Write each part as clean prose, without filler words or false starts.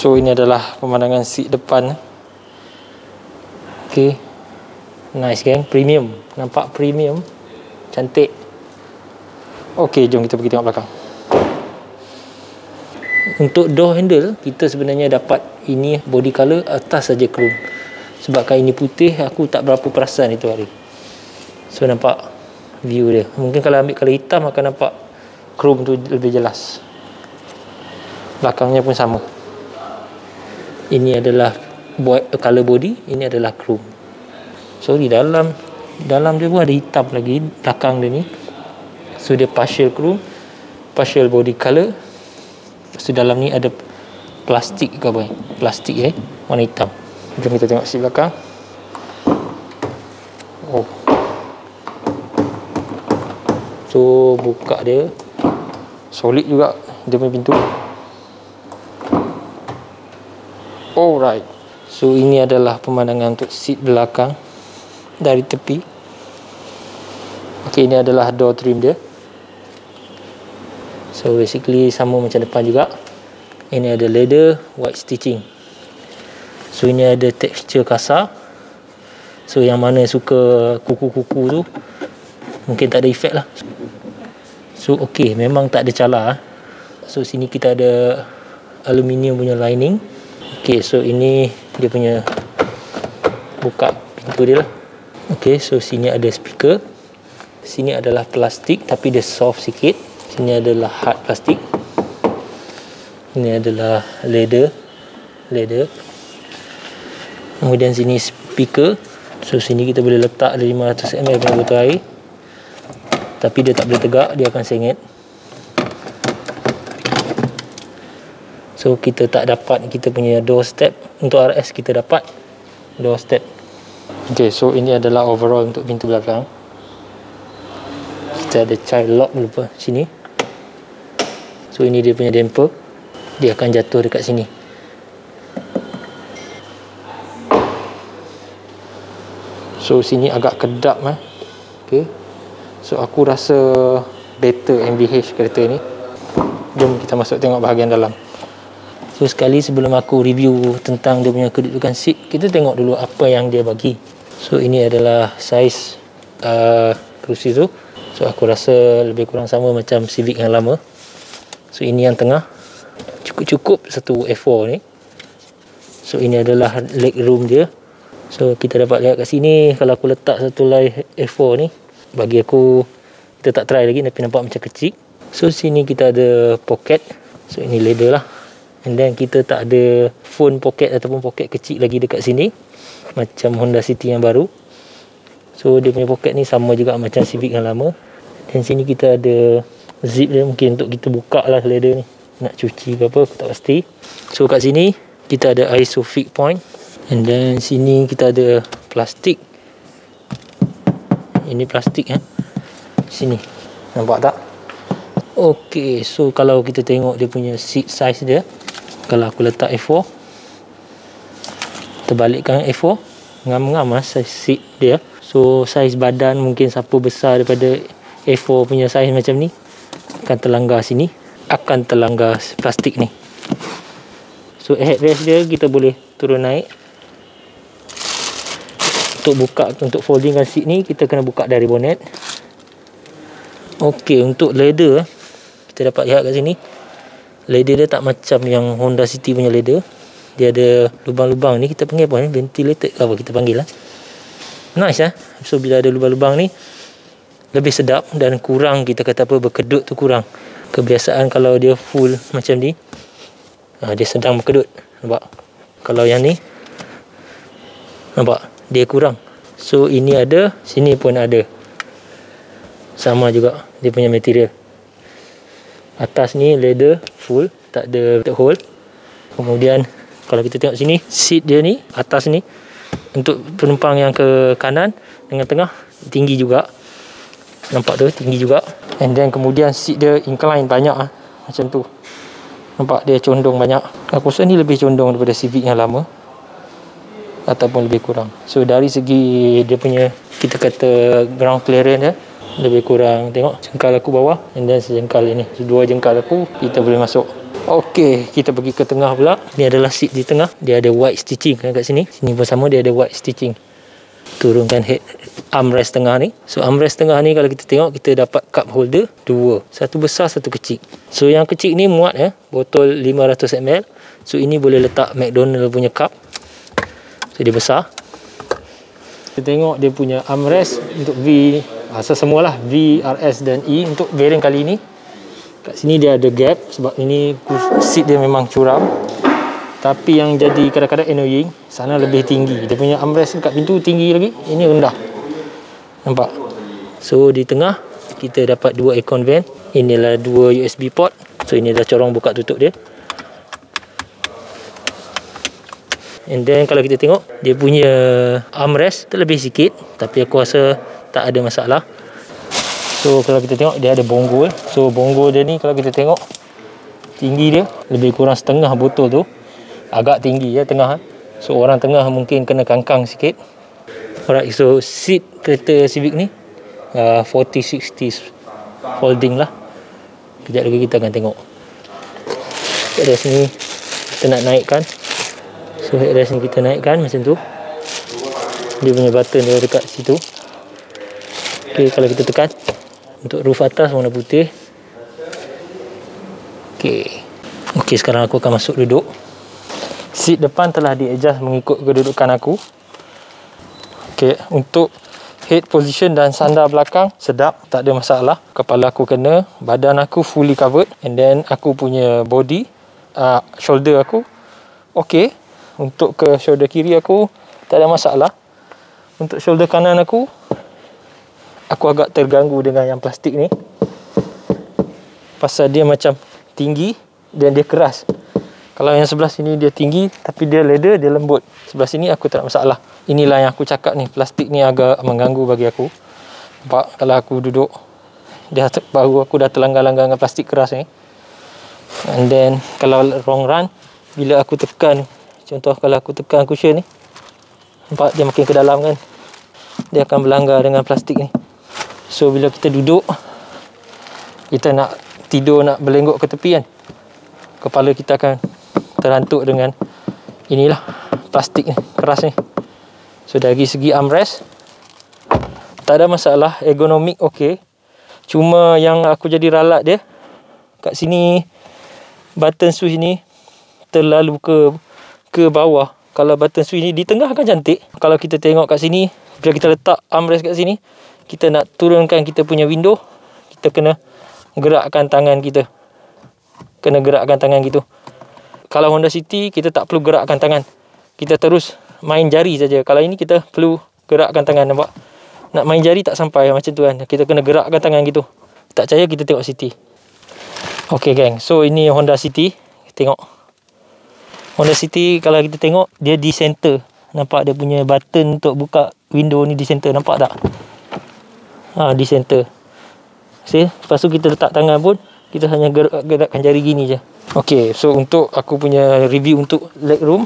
So ini adalah pemandangan seat depan. Okay, nice kan, premium, nampak premium, cantik. Okay, jom kita pergi tengok belakang. Untuk door handle, kita sebenarnya dapat ini body color, atas saja chrome. Sebab kain ini putih, aku tak berapa perasan itu hari. So nampak view dia. Mungkin kalau ambil color hitam akan nampak chrome tu lebih jelas. Belakangnya pun sama. Ini adalah color body, ini adalah chrome. So di dalam dia pun ada hitam lagi, belakang dia ni. So dia partial chrome, partial body color. Lepas tu dalam ni ada plastik ke apa? Plastik warna hitam. Jom kita tengok seat belakang. Oh. So buka dia solid juga dia punya pintu. Alright. So ini adalah pemandangan untuk seat belakang dari tepi. Okay, ini adalah door trim dia. So basically sama macam depan juga. Ini ada leather white stitching. So ini ada tekstur kasar. So yang mana suka kuku-kuku tu mungkin tak ada efek lah. So ok, memang tak ada calar. So sini kita ada aluminium punya lining. Ok, so ini dia punya buka pintu dia lah. Ok, so sini ada speaker. Sini adalah plastik tapi dia soft sikit. Sini adalah hard plastik. Ini adalah leather. Kemudian sini speaker. So sini kita boleh letak ada 500 ml punya botol air. Tapi dia tak boleh tegak, dia akan sengit. So kita tak dapat kita punya door step. Untuk RS kita dapat door step. Okay, so ini adalah overall untuk pintu belakang. Kita ada child lock lupa sini. So ini dia punya damper. Dia akan jatuh dekat sini. So sini agak kedap Okay. So aku rasa better MVH kereta ni. Jom kita masuk tengok bahagian dalam. So sekali sebelum aku review tentang dia punya kedudukan seat, kita tengok dulu apa yang dia bagi. So ini adalah saiz kerusi tu. So aku rasa lebih kurang sama macam Civic yang lama. So ini yang tengah. Cukup satu A4 ni. So ini adalah leg room dia. So kita dapat lihat kat sini. Kalau aku letak satu lay A4 ni, bagi aku, kita tak try lagi tapi nampak macam kecil. So sini kita ada pocket. So ini leather lah. And then kita tak ada phone pocket ataupun pocket kecil lagi dekat sini, macam Honda City yang baru. So dia punya pocket ni sama juga macam Civic yang lama. Dan sini kita ada zip dia, mungkin untuk kita buka lah leather ni, nak cuci ke apa, aku tak pasti. So kat sini kita ada isofix point. And then sini kita ada plastik. Ini plastik sini, nampak tak? Ok, so kalau kita tengok dia punya seat size dia, kalau aku letak A4, terbalikkan A4, ngam-ngam lah size seat dia. So saiz badan mungkin siapa besar daripada A4 punya saiz macam ni akan terlanggar sini, akan terlanggar plastik ni. So headrest dia kita boleh turun naik. Untuk buka, untuk foldingkan seat ni kita kena buka dari bonnet. Ok, untuk leather kita dapat lihat kat sini, leather dia tak macam yang Honda City punya leather. Dia ada lubang-lubang ni, kita panggil apa ni, ventilated ke apa kita panggil lah. Nice So bila ada lubang-lubang ni lebih sedap dan kurang, kita kata apa, berkedut tu kurang. Kebiasaan kalau dia full macam ni, dia sedang berkedut, nampak? Kalau yang ni, nampak? Dia kurang. So ini ada, sini pun ada. Sama juga dia punya material. Atas ni leather full, tak ada hole. Kemudian kalau kita tengok sini, seat dia ni, atas ni, untuk penumpang yang ke kanan dengan tengah, tinggi juga. Nampak tu, tinggi juga. And then kemudian seat dia incline banyak macam tu. Nampak dia condong banyak. Aku rasa ni lebih condong daripada Civic yang lama, ataupun lebih kurang. So dari segi dia punya, kita kata ground clearance dia lebih kurang. Tengok jengkal aku bawah, and then sejengkal ini. So, dua jengkal aku kita boleh masuk. Ok, Okey, kita pergi ke tengah pula. Ni adalah seat di tengah. Dia ada white stitching kan kat sini. Sini pun sama, dia ada white stitching. Turunkan head armrest tengah ni. So armrest tengah ni kalau kita tengok, kita dapat cup holder 2. Satu besar, satu kecil. So yang kecil ni muat botol 500 ml. So ini boleh letak McDonald punya cup. So dia besar. Kita tengok dia punya armrest untuk V, semualah V, RS dan E. Untuk variant kali ni, kat sini dia ada gap sebab ini seat dia memang curam. Tapi yang jadi kadang-kadang annoying, sana lebih tinggi. Dia punya armrest kat pintu tinggi lagi, ini rendah. Nampak? So di tengah kita dapat 2 aircon vent. Inilah 2 USB port. So ini dah corong buka tutup dia. And then kalau kita tengok, dia punya armrest terlebih sikit, tapi aku rasa tak ada masalah. So kalau kita tengok, dia ada bonggol. So bonggol dia ni kalau kita tengok, tinggi dia lebih kurang setengah botol tu. Agak tinggi tengah. So orang tengah mungkin kena kangkang sikit. Alright, so seat kereta Civic ni 40-60 folding lah. Kejap lagi kita akan tengok. Dari sini kita nak naikkan. So headrest ni kita naikkan macam tu. Dia punya button dia dekat situ. Okay, kalau kita tekan, untuk roof atas warna putih. Okay, sekarang aku akan masuk duduk. Seat depan telah di-adjust mengikut kedudukan aku. Okay, untuk head position dan sandar belakang sedap, tak ada masalah. Kepala aku kena, badan aku fully covered. And then aku punya body, shoulder aku okay. Untuk ke shoulder kiri aku tak ada masalah. Untuk shoulder kanan aku agak terganggu dengan yang plastik ni, pasal dia macam tinggi dan dia keras. Kalau yang sebelah sini dia tinggi tapi dia leather, dia lembut. Sebelah sini aku tak ada masalah. Inilah yang aku cakap ni, plastik ni agak mengganggu bagi aku. Nampak kalau aku duduk, baru aku dah terlanggar-langgar dengan plastik keras ni. And then kalau long run, bila aku tekan, contoh kalau aku tekan cushion ni, nampak dia makin ke dalam kan, dia akan berlanggar dengan plastik ni. So bila kita duduk, kita nak tidur, nak berlenggok ke tepi kan, kepala kita akan terhantuk dengan inilah plastik ni, keras ni. So dari segi armrest tak ada masalah, ergonomik okey. Cuma yang aku jadi ralat dia, kat sini button switch ni terlalu ke bawah. Kalau button switch ni di tengah kan cantik. Kalau kita tengok kat sini, bila kita letak armrest kat sini, kita nak turunkan kita punya window, kita kena gerakkan tangan kita. Kena gerakkan tangan gitu. Kalau Honda City, kita tak perlu gerakkan tangan. Kita terus main jari saja. Kalau ini kita perlu gerakkan tangan, nampak? Nak main jari tak sampai macam tu kan. Kita kena gerakkan tangan gitu. Tak percaya kita tengok City. Okay gang, so ini Honda City. Tengok Honda City, kalau kita tengok, dia di center. Nampak dia punya button untuk buka window ni di center. Nampak tak? Di center. See? Lepas tu kita letak tangan pun, kita hanya gerakkan jari gini je. Okay, so untuk aku punya review untuk legroom,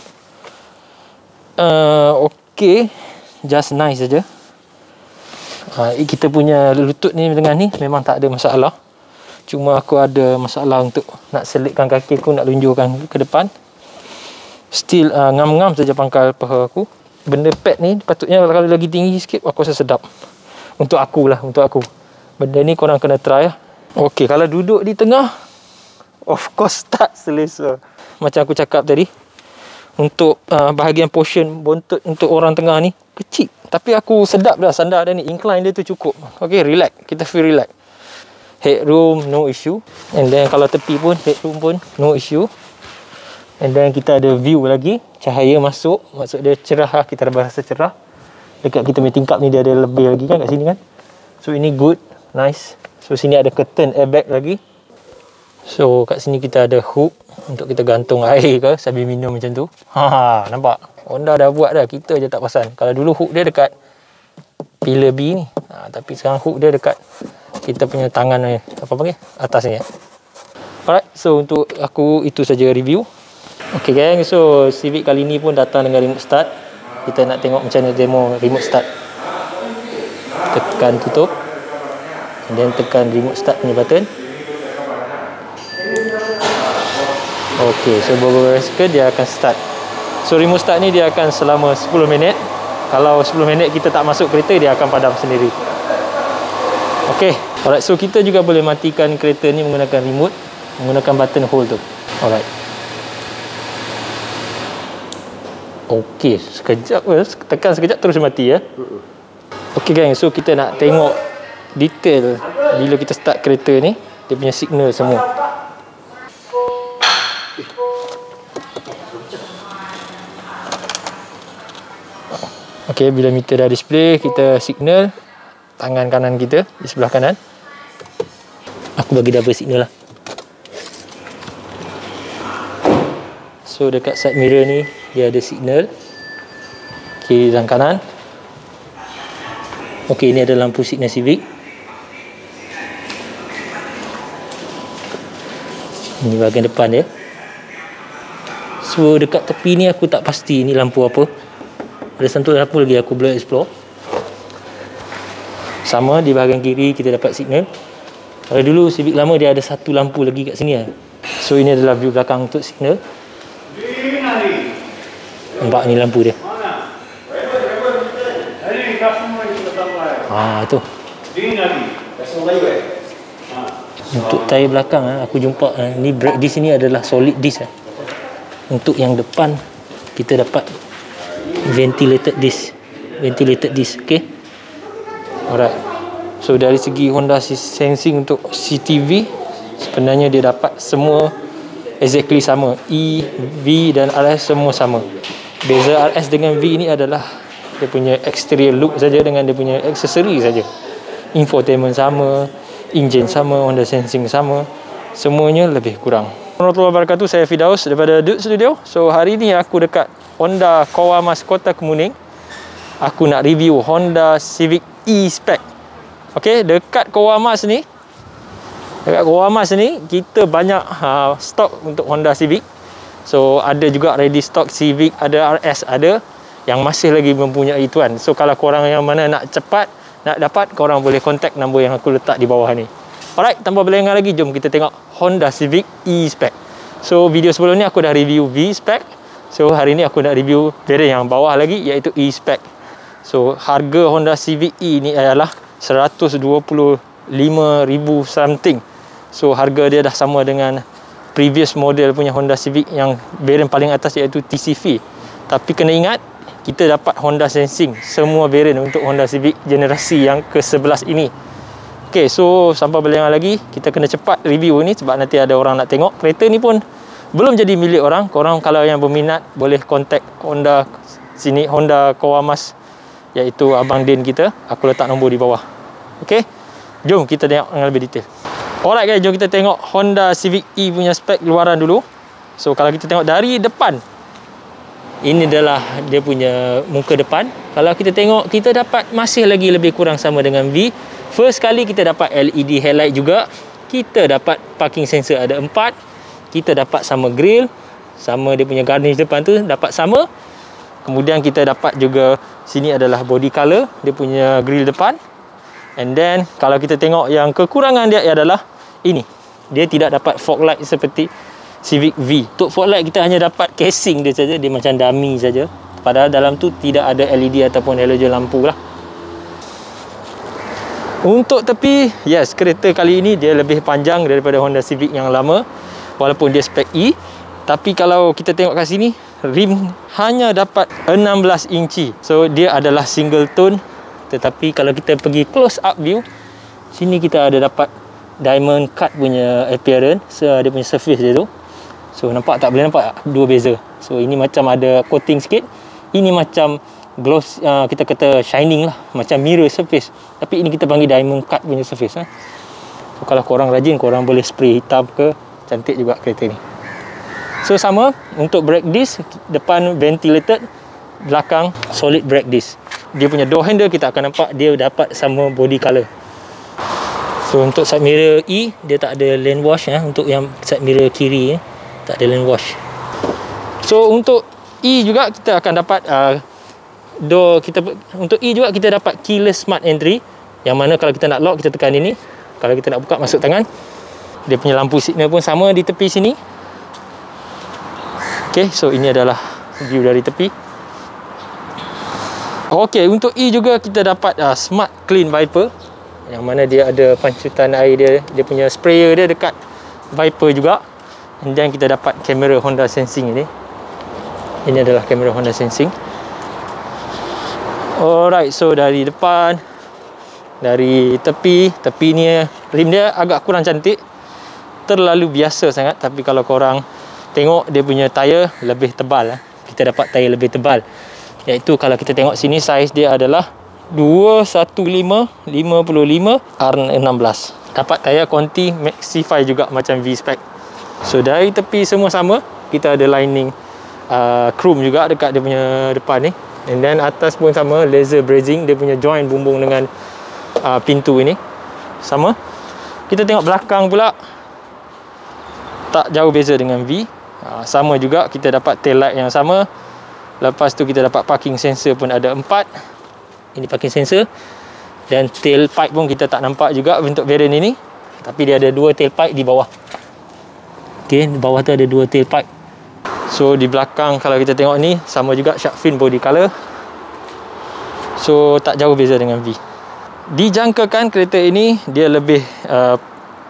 okay, just nice saja. Kita punya lutut ni dengan ni memang tak ada masalah. Cuma aku ada masalah untuk nak selitkan kaki aku, nak lunjurkan ke depan. Still ngam-ngam saja pangkal paha aku. Benda pad ni patutnya kalau lagi tinggi sikit, aku rasa sedap. Untuk aku lah, untuk aku. Benda ni korang kena try lah. Okay, kalau duduk di tengah, of course tak selesa. Macam aku cakap tadi, untuk bahagian portion bontot untuk orang tengah ni kecil. Tapi aku sedap dah sandar dia ni. Incline dia tu cukup. Okay, relax. Kita feel relax. Headroom, no issue. And then kalau tepi pun, headroom pun no issue. And then kita ada view lagi. Cahaya masuk. Maksud dia cerah lah. Kita dah rasa cerah. Dekat kita punya tingkap ni dia ada lebih lagi kan kat sini kan. So ini good. Nice. So sini ada curtain airbag lagi. So kat sini kita ada hook untuk kita gantung air ke sambil minum macam tu. Nampak? Honda dah buat dah. Kita je tak perasan. Kalau dulu hook dia dekat pillar B ni. Tapi sekarang hook dia dekat kita punya tangan ni. Apa panggil? Atas ni. Alright. So untuk aku itu saja review. Okay gang, so Civic kali ni pun datang dengan remote start. Kita nak tengok macam mana demo remote start. Tekan tutup, and then tekan remote start punya button. Okey, so beberapa second dia akan start. So remote start ni dia akan selama 10 minit. Kalau 10 minit kita tak masuk kereta, dia akan padam sendiri. Okey, alright, so kita juga boleh matikan kereta ni menggunakan remote, menggunakan button hold tu. Alright. Okey, sekejap, tekan sekejap terus mati ya. Okey gang, so kita nak tengok detail bila kita start kereta ni, dia punya signal semua. Okey, bila meter dah display, kita signal tangan kanan kita di sebelah kanan. Aku bagi double signal lah. So dekat side mirror ni dia ada signal kiri dan kanan. Okey, ini ada lampu signal Civic. Ini bahagian depan dia. So dekat tepi ni aku tak pasti ni lampu apa. Ada satu lampu lagi aku belum explore. Sama di bahagian kiri kita dapat signal. Kalau dulu Civic lama dia ada satu lampu lagi kat sini lah. So ini adalah view belakang untuk signal. Nampak ni lampu dia. Tu. Untuk tayar belakang aku jumpa ni brake disc ni adalah solid disc. Untuk yang depan kita dapat ventilated disc. Okey. Alright. So dari segi Honda sensing untuk CTV, sebenarnya dia dapat semua exactly sama. E, V dan RS semua sama. Beza RS dengan V ni adalah dia punya exterior look saja dengan dia punya aksesori saja. Infotainment sama, engine sama, Honda sensing sama, semuanya lebih kurang. Warahmatullahi wabarakatuh, saya Fidaus daripada Dude Studio. So hari ni aku dekat Honda Kawamas Kota Kemuning. Aku nak review Honda Civic E-Spec. Okey, dekat Kawamas ni, kita banyak stok untuk Honda Civic. So ada juga ready stock Civic, ada RS, ada yang masih lagi mempunyai tuan. So kalau korang yang mana nak cepat nak dapat, korang boleh contact nombor yang aku letak di bawah ni. Alright, tanpa berlengah lagi, jom kita tengok Honda Civic E-Spec. So video sebelum ni aku dah review V-Spec. So hari ni aku nak review variant yang bawah lagi, iaitu E-Spec. So harga Honda Civic E ni adalah 125,000 something. So harga dia dah sama dengan previous model punya Honda Civic yang variant paling atas, iaitu TCV. Tapi kena ingat, kita dapat Honda sensing semua variant untuk Honda Civic generasi yang ke-11 ini. Okay, so sampai berlengah lagi, kita kena cepat review ni sebab nanti ada orang nak tengok. Kereta ni pun belum jadi milik orang. Korang kalau yang berminat boleh contact Honda sini, Honda Kawamas, iaitu Abang Din kita. Aku letak nombor di bawah. Okay, jom kita tengok dengan lebih detail. Alright guys, jom kita tengok Honda Civic E punya spek luaran dulu. So kalau kita tengok dari depan, ini adalah dia punya muka depan. Kalau kita tengok, kita dapat masih lagi lebih kurang sama dengan V. First kali kita dapat LED headlight juga. Kita dapat parking sensor ada 4. Kita dapat sama grill, sama dia punya garnish depan tu dapat sama. Kemudian kita dapat juga sini adalah body color dia punya grill depan. And then kalau kita tengok yang kekurangan dia adalah ini. Dia tidak dapat fog light seperti Civic V. Untuk fog light kita hanya dapat casing dia saja, dia macam dummy saja. Padahal dalam tu tidak ada LED ataupun halogen lampu lah. Untuk tepi, yes, kereta kali ini dia lebih panjang daripada Honda Civic yang lama, walaupun dia spek E. Tapi kalau kita tengok kat sini, rim hanya dapat 16 inci. So dia adalah single tone. Tetapi kalau kita pergi close up view, sini kita ada dapat diamond cut punya appearance, dia punya surface dia tu. So nampak tak, boleh nampak dua beza. So ini macam ada coating sikit, ini macam gloss, kita kata shining lah, macam mirror surface. Tapi ini kita panggil diamond cut punya surface. So kalau korang rajin, korang boleh spray hitam ke, cantik juga kereta ni. So sama untuk brake disc, depan ventilated, belakang solid brake disc. Dia punya door handle kita akan nampak dia dapat sama body color. So untuk side mirror E, dia tak ada lane wash untuk yang side mirror kiri tak ada lane wash. So untuk E juga kita akan dapat door kita, untuk E juga kita dapat keyless smart entry, yang mana kalau kita nak lock kita tekan ini, kalau kita nak buka masuk tangan. Dia punya lampu signal pun sama di tepi sini. Okay, so ini adalah view dari tepi. Okay, untuk E juga kita dapat Smart Clean Viper, yang mana dia ada pancutan air dia, dia punya sprayer dia dekat Viper juga. Dan kita dapat kamera Honda Sensing ini. Ini adalah kamera Honda Sensing. Alright, so dari depan, dari tepi ni rim dia agak kurang cantik, terlalu biasa sangat. Tapi kalau korang tengok dia punya tayar lebih tebal, kita dapat tayar lebih tebal, iaitu kalau kita tengok sini saiz dia adalah 215/55 R16. Dapat tayar Conti Maxify juga macam V-Spec. So dari tepi semua sama. Kita ada lining chrome juga dekat dia punya depan ni. And then atas pun sama, laser brazing. Dia punya joint bumbung dengan pintu ini sama. Kita tengok belakang pula, tak jauh beza dengan V. Sama juga, kita dapat tail light yang sama. Lepas tu kita dapat parking sensor pun ada 4. Ini parking sensor. Dan tail pipe pun kita tak nampak juga bentuk variant ini, tapi dia ada 2 tail pipe di bawah. Okay, di bawah tu ada 2 tail pipe. So di belakang kalau kita tengok ni sama juga, shark fin body color. So tak jauh beza dengan V. Dijangkakan kereta ini dia lebih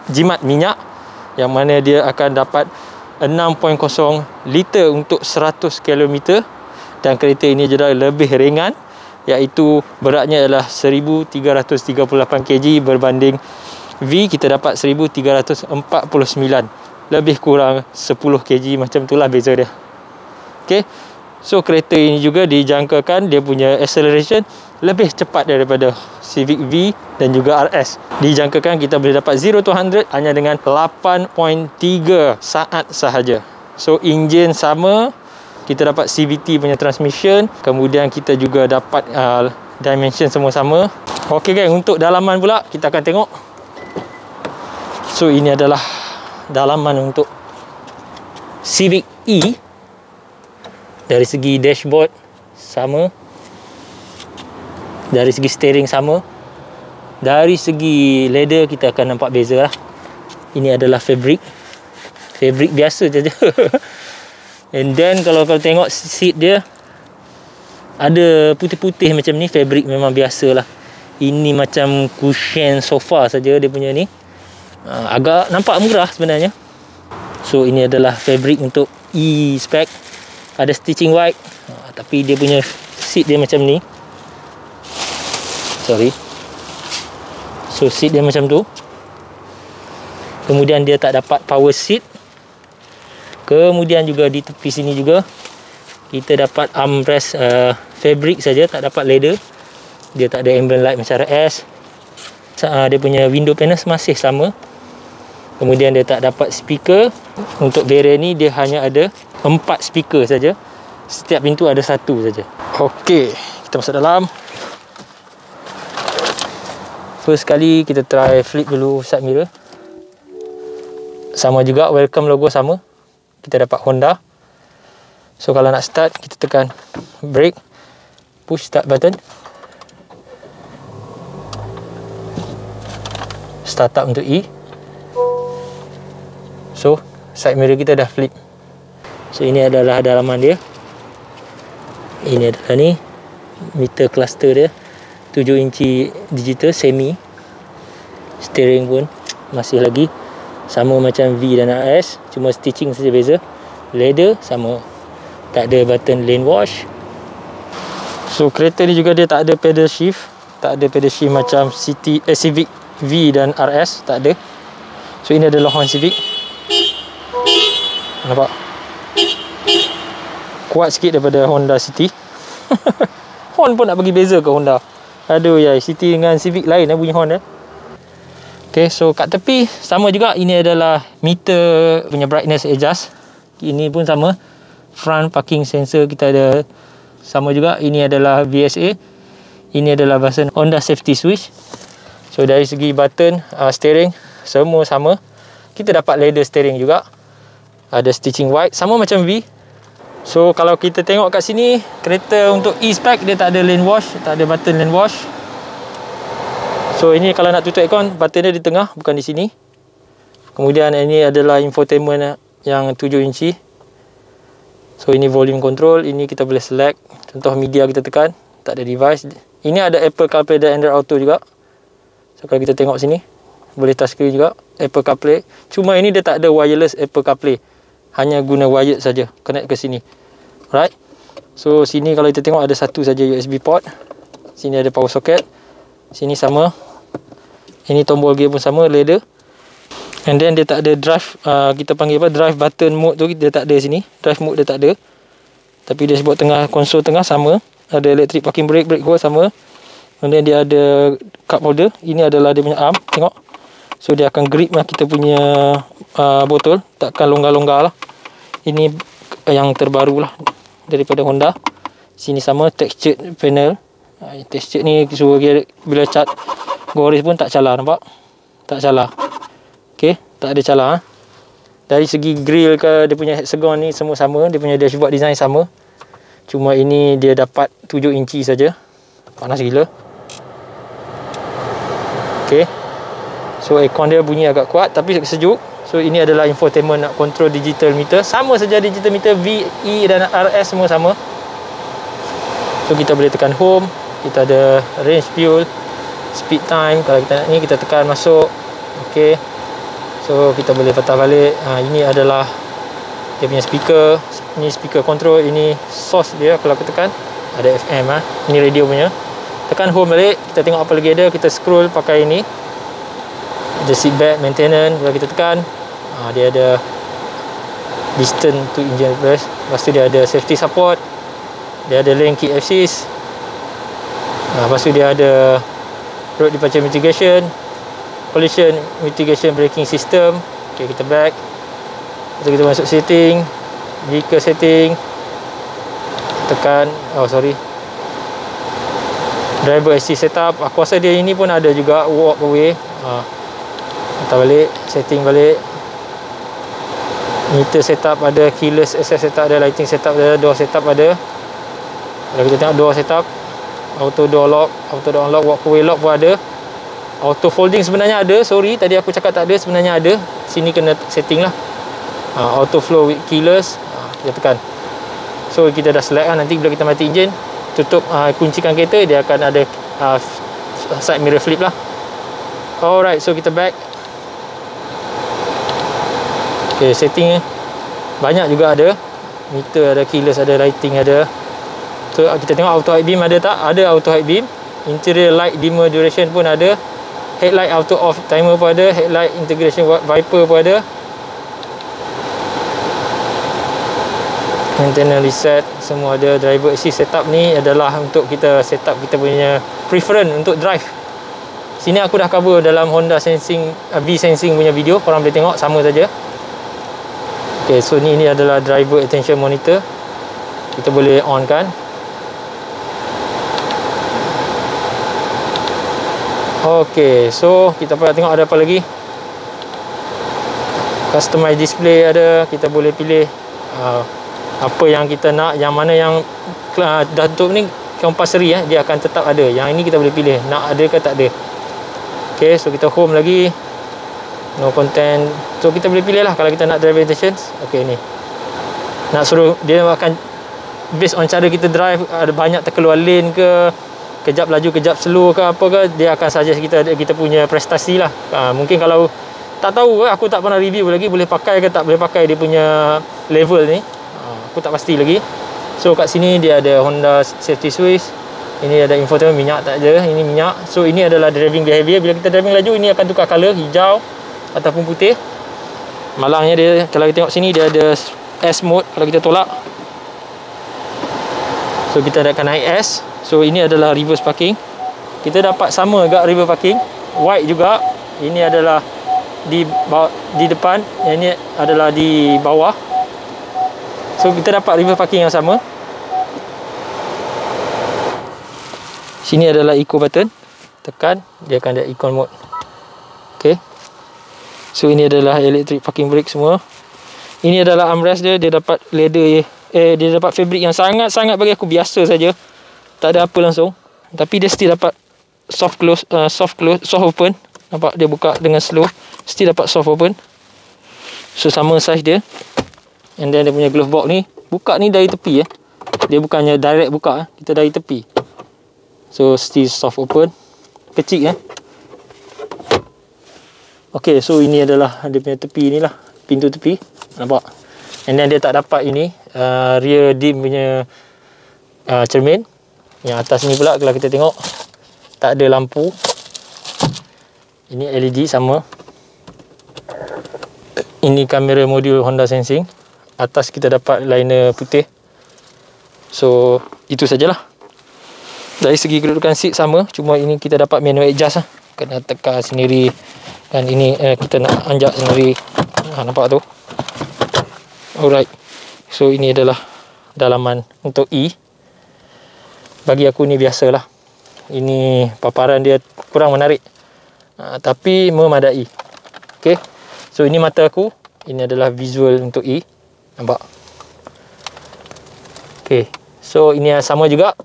jimat minyak, yang mana dia akan dapat 6.0 liter untuk 100 km. Dan kereta ini juga lebih ringan, iaitu beratnya adalah 1338 kg berbanding V kita dapat 1349. Lebih kurang 10 kg, macam itulah beza dia. Okay, so kereta ini juga dijangkakan dia punya acceleration lebih cepat daripada Civic V dan juga RS. Dijangkakan kita boleh dapat 0 to 100 hanya dengan 8.3 saat sahaja. So enjin sama, kita dapat CVT punya transmission, kemudian kita juga dapat dimension semua sama. Okey guys, untuk dalaman pula kita akan tengok. So ini adalah dalaman untuk Civic E. Dari segi dashboard sama, dari segi steering sama, dari segi leather kita akan nampak beza lah. Ini adalah fabric biasa saja. And then kalau tengok seat dia ada putih-putih macam ni, fabric memang biasa lah. Ini macam cushion sofa saja dia punya ni. Agak nampak murah sebenarnya. So ini adalah fabric untuk E-Spec. Ada stitching white, tapi dia punya seat dia macam ni. Sorry. So seat dia macam tu. Kemudian dia tak dapat power seat. Kemudian juga di tepi sini juga kita dapat armrest fabric saja, tak dapat leather. Dia tak ada ambient light macam RS. Dia punya window panel masih sama. Kemudian dia tak dapat speaker. Untuk variant ni dia hanya ada 4 speaker saja. Setiap pintu ada 1 saja. Okey, kita masuk dalam. First kali kita try flip dulu side mirror. Sama juga, welcome logo sama. Kita dapat Honda. So kalau nak start, kita tekan brake, push start button. Start up untuk E. So side mirror kita dah flip. So ini adalah dalaman dia. Ini adalah ni meter cluster dia, 7 inci digital semi. Steering pun masih lagi sama macam V dan RS, cuma stitching saja beza. Leather sama, tak ada button lane wash. So kereta ni juga dia tak ada pedal shift. Tak ada pedal shift macam Civic V dan RS, tak ada. So ini adalah Honda Civic. Nampak? Kuat sikit daripada Honda City. Horn pun nak bagi beza ke Honda. Aduh ya, City dengan Civic lain bunyi horn . Okay, so kat tepi sama juga. Ini adalah meter punya brightness adjust. Ini pun sama. Front parking sensor kita ada sama juga. Ini adalah VSA. Ini adalah button Honda safety switch. So dari segi button steering semua sama. Kita dapat leather steering juga. Ada stitching white sama macam V. So kalau kita tengok kat sini, kereta untuk E-Spec dia tak ada lane wash, tak ada button lane wash. So ini kalau nak tutup aircon, button dia di tengah, bukan di sini. Kemudian ini adalah infotainment yang 7 inci. So ini volume control, ini kita boleh select contoh media kita tekan, tak ada device. Ini ada Apple CarPlay dan Android Auto juga. So kalau kita tengok sini, boleh touchscreen juga, Apple CarPlay. Cuma ini dia tak ada wireless Apple CarPlay, hanya guna wired saja, connect ke sini. Alright. So sini kalau kita tengok ada satu saja USB port. Sini ada power socket. Sini sama. Ini tombol gear pun sama, ladder. And then dia tak ada drive, kita panggil apa, drive button mode tu dia tak ada sini. Drive mode dia tak ada. Tapi dashboard tengah, konsol tengah sama. Ada electric parking brake, brake hold sama. And then dia ada cup holder. Ini adalah dia punya arm, tengok. So dia akan grip lah kita punya botol, takkan longgar-longgar lah. Ini yang terbaru lah daripada Honda. Sini sama, textured panel. Textured ni suruh dia bila cat goris pun tak calar, nampak? Tak calar. Okey, tak ada calar. Dari segi grill ke dia punya hexagon ni semua sama, dia punya dashboard design sama. Cuma ini dia dapat 7 inci saja. Panas gila. Okey. So aircon dia bunyi agak kuat tapi sejuk. So ini adalah infotainment nak control digital meter. Sama saja digital meter VE dan RS semua sama. So kita boleh tekan home, kita ada range fuel, speed time. Kalau kita nak ni kita tekan masuk. Okey. So kita boleh patah balik. Ini adalah dia punya speaker. Ini speaker control. Ini source dia. Kalau aku tekan ada FM. Ini radio punya. Tekan home balik. Kita tengok apa lagi ada. Kita scroll pakai ini. Ada seat belt maintenance. Kalau kita tekan dia ada distance to engine press. Lepas tu dia ada safety support. Dia ada lane keep assist. Lepas tu dia ada road departure mitigation, collision mitigation braking system. Okay, kita back. Lepas tu kita masuk setting, vehicle setting. Tekan, driver assist setup. Aku rasa dia ini pun ada juga walk away. Kita balik, setting balik. Meter setup ada, keyless access setup ada, lighting setup ada, door setup ada. Kalau kita tengok door setup, auto door lock, auto door unlock, walk away lock pun ada. Auto folding sebenarnya ada, sorry tadi aku cakap tak ada, sebenarnya ada. Sini kena setting lah. Auto flow with keyless, kita tekan. So kita dah select lah. Nanti bila kita mati enjin, tutup, kuncikan kereta, dia akan ada side mirror flip lah. Alright, so kita back. Okay, setting banyak juga ada. Meter ada, keyless ada, lighting ada. So kita tengok auto high beam ada tak? Ada auto high beam. Interior light dimmer duration pun ada. Headlight auto off timer pun ada. Headlight integration wiper pun ada. Maintenance reset semua ada. Driver assist setup ni adalah untuk kita setup kita punya preference untuk drive. Sini aku dah cover dalam Honda Sensing V-Sensing punya video. Korang boleh tengok sama saja. Okay, so ni adalah driver attention monitor. Kita boleh on kan. Okay, so kita boleh tengok ada apa lagi. Customize display ada. Kita boleh pilih apa yang kita nak. Yang mana yang dah tutup ni compulsory dia akan tetap ada. Yang ini kita boleh pilih nak ada ke tak ada. Okay, so kita home lagi. No content. So kita boleh pilih lah kalau kita nak driver attention. Okay, ni nak suruh dia akan based on cara kita drive, ada banyak terkeluar lane ke, kejap laju kejap slow ke apa ke, dia akan suggest kita punya prestasi lah. Mungkin kalau tak tahu, aku tak pernah review lagi boleh pakai ke tak boleh pakai dia punya level ni, aku tak pasti lagi. So kat sini dia ada Honda safety switch. Ini ada infotainment, minyak tak ada, ini minyak. So ini adalah driving behavior. Bila kita driving laju, ini akan tukar color, hijau ataupun putih. Malangnya dia, kalau kita tengok sini dia ada S mode. Kalau kita tolak, so kita akan naik S. So ini adalah reverse parking. Kita dapat sama agak reverse parking, white juga. Ini adalah di depan, yang ini adalah di bawah. So kita dapat reverse parking yang sama. Sini adalah eco button. Tekan, dia akan ada icon mode. Okay. So ini adalah electric parking brake semua. Ini adalah armrest dia. Dia dapat leather, dia dapat fabric yang sangat-sangat bagi aku biasa saja. Tak ada apa langsung. Tapi dia still dapat soft open. Nampak dia buka dengan slow. Still dapat soft open. So sama size dia. And then dia punya glove box ni buka ni dari tepi dia bukannya direct buka kita dari tepi. So still soft open, kecil Okay, so ini adalah dia punya tepi ni lah, pintu tepi, nampak. And then dia tak dapat ini rear dim punya cermin. Yang atas ni pula kalau kita tengok tak ada lampu. Ini LED sama. Ini kamera modul Honda Sensing. Atas kita dapat liner putih. So itu sajalah. Dari segi kedudukan seat sama, cuma ini kita dapat manual adjust lah. Kena tekan sendiri. Dan ini kita nak anjak sendiri. Nampak tu. Alright. So ini adalah dalaman untuk E. Bagi aku ni biasalah. Ini paparan dia kurang menarik. Tapi memadai. Okay. So ini mata aku. Ini adalah visual untuk E. Nampak? Okay. So ini sama juga.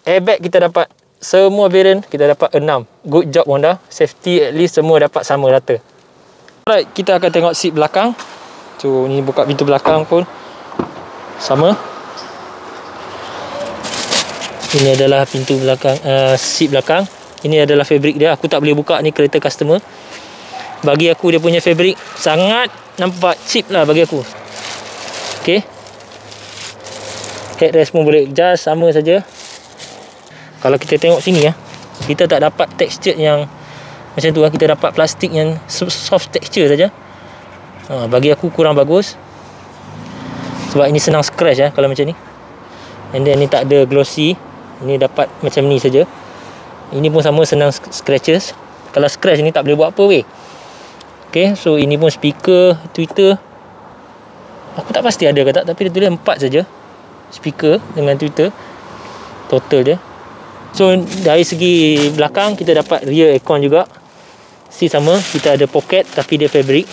Airbag kita dapat semua variant kita dapat 6. Good job Honda. Safety at least semua dapat sama rata. Alright, kita akan tengok seat belakang. So ni buka pintu belakang pun sama. Ini adalah pintu belakang, seat belakang. Ini adalah fabric dia. Aku tak boleh buka, ni kereta customer. Bagi aku dia punya fabric sangat nampak cheap lah bagi aku. Okay. Headrest pun boleh adjust sama saja. Kalau kita tengok sini kita tak dapat texture yang macam tu kita dapat plastik yang soft texture saja. Bagi aku kurang bagus. Sebab ini senang scratch kalau macam ni. And then ni tak ada glossy. Ini dapat macam ni saja. Ini pun sama senang scratches. Kalau scratch ni tak boleh buat apa weh. Okay, so ini pun speaker Twitter. Aku tak pasti ada ke tak, tapi dia tulis 4 saja. Speaker dengan Twitter. Total dia. So dari segi belakang kita dapat rear aircon juga. Sama, kita ada pocket tapi dia fabric.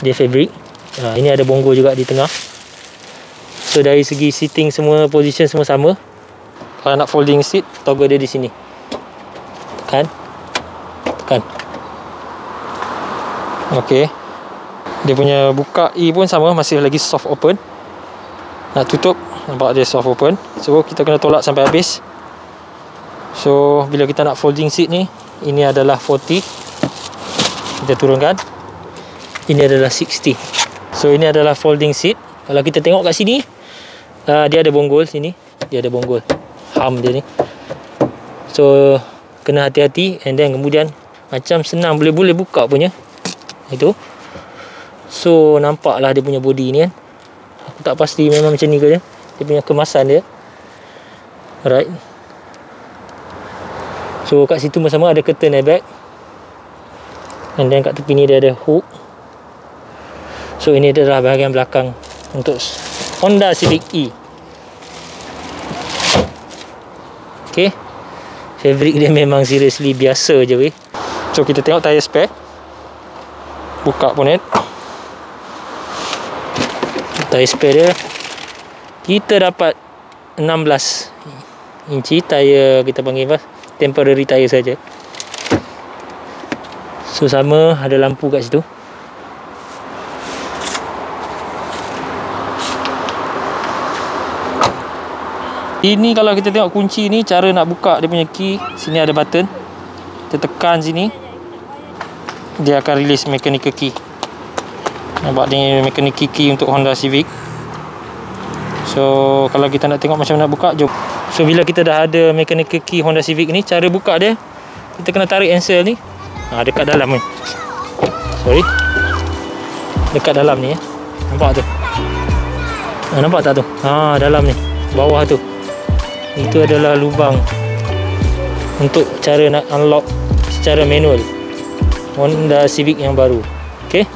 Dia fabric. Ini ada bonggol juga di tengah. So dari segi seating semua position semua sama. Kalau nak folding seat, toggle dia di sini. Tekan. Tekan. Okey. Dia punya buka E pun sama, masih lagi soft open. Nak tutup, nampak dia soft open. So kita kena tolak sampai habis. So bila kita nak folding seat ni, ini adalah 40. Kita turunkan. Ini adalah 60. So ini adalah folding seat. Kalau kita tengok kat sini, dia ada bonggol sini. Dia ada bonggol. Ham dia ni. So kena hati-hati. And then kemudian macam senang boleh buka punya. Itu. So nampaklah dia punya body ni kan. Aku tak pasti memang macam ni ke dia. Dia punya kemasan dia. Alright. So kat situ bersama ada curtain airbag. And then kat tepi ni dia ada hook. So ini adalah bahagian belakang untuk Honda Civic E. Okay. Fabric dia memang seriously biasa je weh. So kita tengok tire spare. Buka bonnet. Tire spare dia, kita dapat 16 inci tire, kita panggil apa, temporary tire saja. So sama, ada lampu kat situ. Ini kalau kita tengok kunci ni, cara nak buka dia punya key. Sini ada button. Kita tekan sini, dia akan release mechanical key. Nampak ni mechanical key untuk Honda Civic. So kalau kita nak tengok macam mana nak buka, jom. So bila kita dah ada mechanical key Honda Civic ni, cara buka dia, kita kena tarik handle ni. Dekat dalam ni. Sorry. Dekat dalam ni Nampak tu? Nampak tak tu? Dalam ni. Bawah tu. Itu adalah lubang untuk cara nak unlock secara manual Honda Civic yang baru. Okay.